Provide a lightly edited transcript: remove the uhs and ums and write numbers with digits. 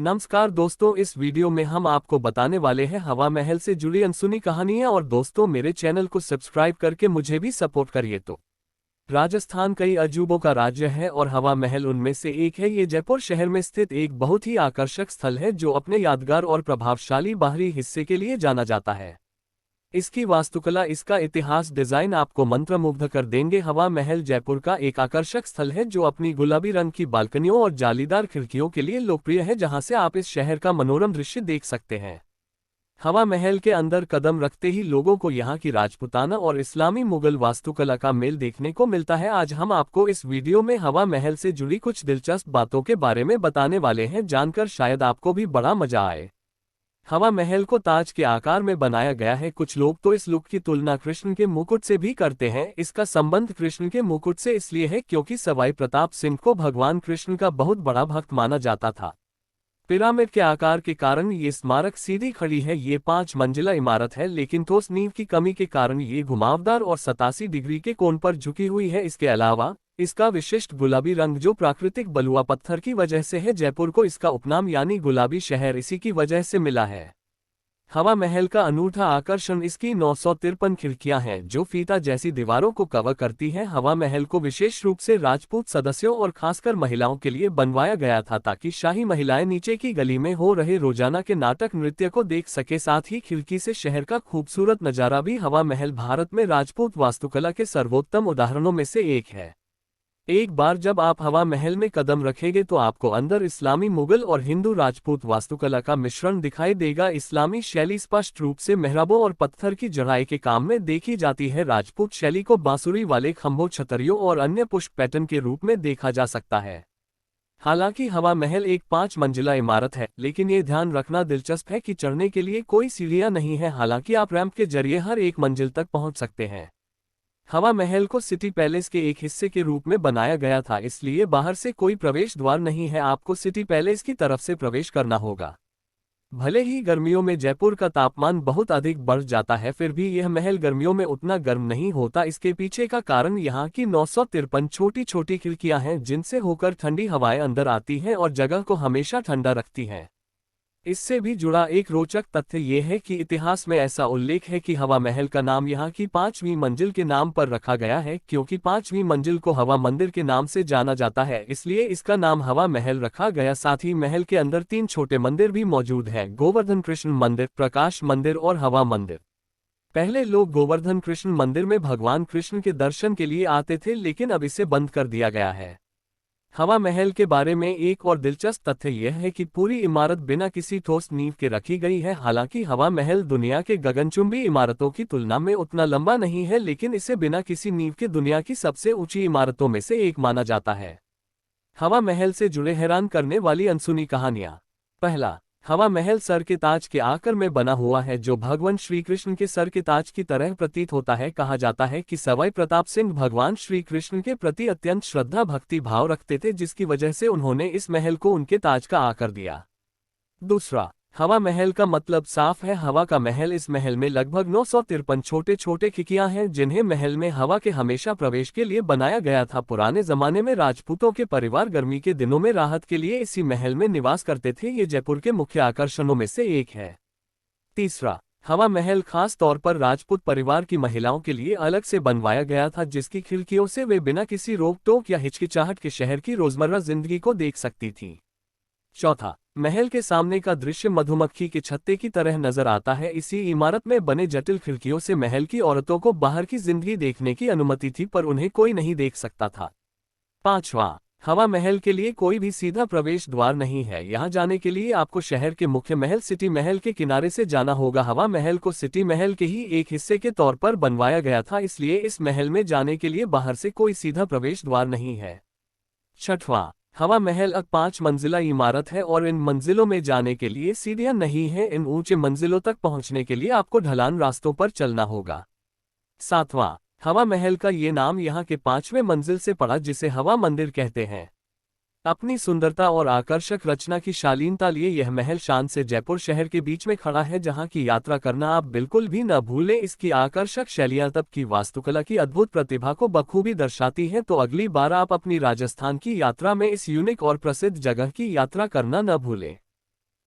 नमस्कार दोस्तों, इस वीडियो में हम आपको बताने वाले हैं हवा महल से जुड़ी अनसुनी कहानियां। और दोस्तों, मेरे चैनल को सब्सक्राइब करके मुझे भी सपोर्ट करिए। तो राजस्थान कई अजूबों का राज्य है और हवा महल उनमें से एक है। ये जयपुर शहर में स्थित एक बहुत ही आकर्षक स्थल है जो अपने यादगार और प्रभावशाली बाहरी हिस्से के लिए जाना जाता है। इसकी वास्तुकला, इसका इतिहास, डिजाइन आपको मंत्रमुग्ध कर देंगे। हवा महल जयपुर का एक आकर्षक स्थल है जो अपनी गुलाबी रंग की बालकनियों और जालीदार खिड़कियों के लिए लोकप्रिय है, जहां से आप इस शहर का मनोरम दृश्य देख सकते हैं। हवा महल के अंदर कदम रखते ही लोगों को यहाँ की राजपूताना और इस्लामी मुगल वास्तुकला का मेल देखने को मिलता है। आज हम आपको इस वीडियो में हवा महल से जुड़ी कुछ दिलचस्प बातों के बारे में बताने वाले हैं, जानकर शायद आपको भी बड़ा मजा आए। हवा महल को ताज के आकार में बनाया गया है। कुछ लोग तो इस लुक की तुलना कृष्ण के मुकुट से भी करते हैं। इसका संबंध कृष्ण के मुकुट से इसलिए है क्योंकि सवाई प्रताप सिंह को भगवान कृष्ण का बहुत बड़ा भक्त माना जाता था। पिरामिड के आकार के कारण ये स्मारक सीधी खड़ी है। ये 5 मंजिला इमारत है, लेकिन ठोस नींव की कमी के कारण ये घुमावदार और 87 डिग्री के कोण पर झुकी हुई है। इसके अलावा इसका विशिष्ट गुलाबी रंग, जो प्राकृतिक बलुआ पत्थर की वजह से है, जयपुर को इसका उपनाम यानी गुलाबी शहर इसी की वजह से मिला है। हवा महल का अनूठा आकर्षण इसकी 953 खिड़कियां हैं जो फीता जैसी दीवारों को कवर करती हैं। हवा महल को विशेष रूप से राजपूत सदस्यों और खासकर महिलाओं के लिए बनवाया गया था, ताकि शाही महिलाएं नीचे की गली में हो रहे रोजाना के नाटक नृत्य को देख सके। साथ ही खिड़की से शहर का खूबसूरत नजारा भी। हवा महल भारत में राजपूत वास्तुकला के सर्वोत्तम उदाहरणों में से एक है। एक बार जब आप हवा महल में कदम रखेंगे तो आपको अंदर इस्लामी, मुगल और हिंदू राजपूत वास्तुकला का मिश्रण दिखाई देगा। इस्लामी शैली स्पष्ट रूप से मेहराबों और पत्थर की जड़ाई के काम में देखी जाती है। राजपूत शैली को बांसुरी वाले खंभों, छतरियों और अन्य पुष्प पैटर्न के रूप में देखा जा सकता है। हालांकि हवा महल एक 5 मंजिला इमारत है, लेकिन ये ध्यान रखना दिलचस्प है कि चढ़ने के लिए कोई सीढ़ियां नहीं है। हालांकि आप रैंप के जरिए हर एक मंजिल तक पहुंच सकते हैं। हवा महल को सिटी पैलेस के एक हिस्से के रूप में बनाया गया था, इसलिए बाहर से कोई प्रवेश द्वार नहीं है। आपको सिटी पैलेस की तरफ से प्रवेश करना होगा। भले ही गर्मियों में जयपुर का तापमान बहुत अधिक बढ़ जाता है, फिर भी यह महल गर्मियों में उतना गर्म नहीं होता। इसके पीछे का कारण यहाँ की 953 छोटी छोटी खिड़कियां हैं, जिनसे होकर ठंडी हवाएं अंदर आती हैं और जगह को हमेशा ठंडा रखती हैं। इससे भी जुड़ा एक रोचक तथ्य ये है कि इतिहास में ऐसा उल्लेख है कि हवा महल का नाम यहाँ की 5वीं मंजिल के नाम पर रखा गया है। क्योंकि 5वीं मंजिल को हवा मंदिर के नाम से जाना जाता है, इसलिए इसका नाम हवा महल रखा गया। साथ ही महल के अंदर 3 छोटे मंदिर भी मौजूद है: गोवर्धन कृष्ण मंदिर, प्रकाश मंदिर और हवा मंदिर। पहले लोग गोवर्धन कृष्ण मंदिर में भगवान कृष्ण के दर्शन के लिए आते थे, लेकिन अब इसे बंद कर दिया गया है। हवा महल के बारे में एक और दिलचस्प तथ्य यह है कि पूरी इमारत बिना किसी ठोस नींव के रखी गई है। हालांकि हवा महल दुनिया के गगनचुंबी इमारतों की तुलना में उतना लंबा नहीं है, लेकिन इसे बिना किसी नींव के दुनिया की सबसे ऊंची इमारतों में से एक माना जाता है। हवा महल से जुड़े हैरान करने वाली अनसुनी कहानियां। पहला, हवा महल सर के ताज के आकार में बना हुआ है, जो भगवान श्री कृष्ण के सर के ताज की तरह प्रतीत होता है। कहा जाता है कि सवाई प्रताप सिंह भगवान श्री कृष्ण के प्रति अत्यंत श्रद्धा भक्ति भाव रखते थे, जिसकी वजह से उन्होंने इस महल को उनके ताज का आकार दिया। दूसरा, हवा महल का मतलब साफ है। हवा का महल, इस महल में लगभग 953 छोटे छोटे खिड़कियां हैं, जिन्हें महल में हवा के हमेशा प्रवेश के लिए बनाया गया था। पुराने जमाने में राजपूतों के परिवार गर्मी के दिनों में राहत के लिए इसी महल में निवास करते थे। ये जयपुर के मुख्य आकर्षणों में से एक है। तीसरा, हवा महल खास तौर पर राजपूत परिवार की महिलाओं के लिए अलग से बनवाया गया था, जिसकी खिड़कियों से वे बिना किसी रोक टोक या हिचकिचाहट के शहर की रोजमर्रा जिंदगी को देख सकती थी। चौथा, महल के सामने का दृश्य मधुमक्खी के छत्ते की तरह नजर आता है। इसी इमारत में बने जटिल खिड़कियों से महल की औरतों को बाहर की जिंदगी देखने की अनुमति थी, पर उन्हें कोई नहीं देख सकता था। पांचवा, हवा महल के लिए कोई भी सीधा प्रवेश द्वार नहीं है। यहाँ जाने के लिए आपको शहर के मुख्य महल सिटी महल के किनारे से जाना होगा। हवा महल को सिटी महल के ही एक हिस्से के तौर पर बनवाया गया था, इसलिए इस महल में जाने के लिए बाहर से कोई सीधा प्रवेश द्वार नहीं है। छठवां, हवा महल एक 5 मंजिला इमारत है और इन मंजिलों में जाने के लिए सीढ़ियां नहीं है। इन ऊंचे मंजिलों तक पहुंचने के लिए आपको ढलान रास्तों पर चलना होगा। सातवां, हवा महल का ये नाम यहाँ के 5वें मंजिल से पड़ा, जिसे हवा मंदिर कहते हैं। अपनी सुंदरता और आकर्षक रचना की शालीनता लिए यह महल शान से जयपुर शहर के बीच में खड़ा है, जहां की यात्रा करना आप बिल्कुल भी न भूलें। इसकी आकर्षक शैलियां तब की वास्तुकला की अद्भुत प्रतिभा को बखूबी दर्शाती हैं। तो अगली बार आप अपनी राजस्थान की यात्रा में इस यूनिक और प्रसिद्ध जगह की यात्रा करना न भूलें।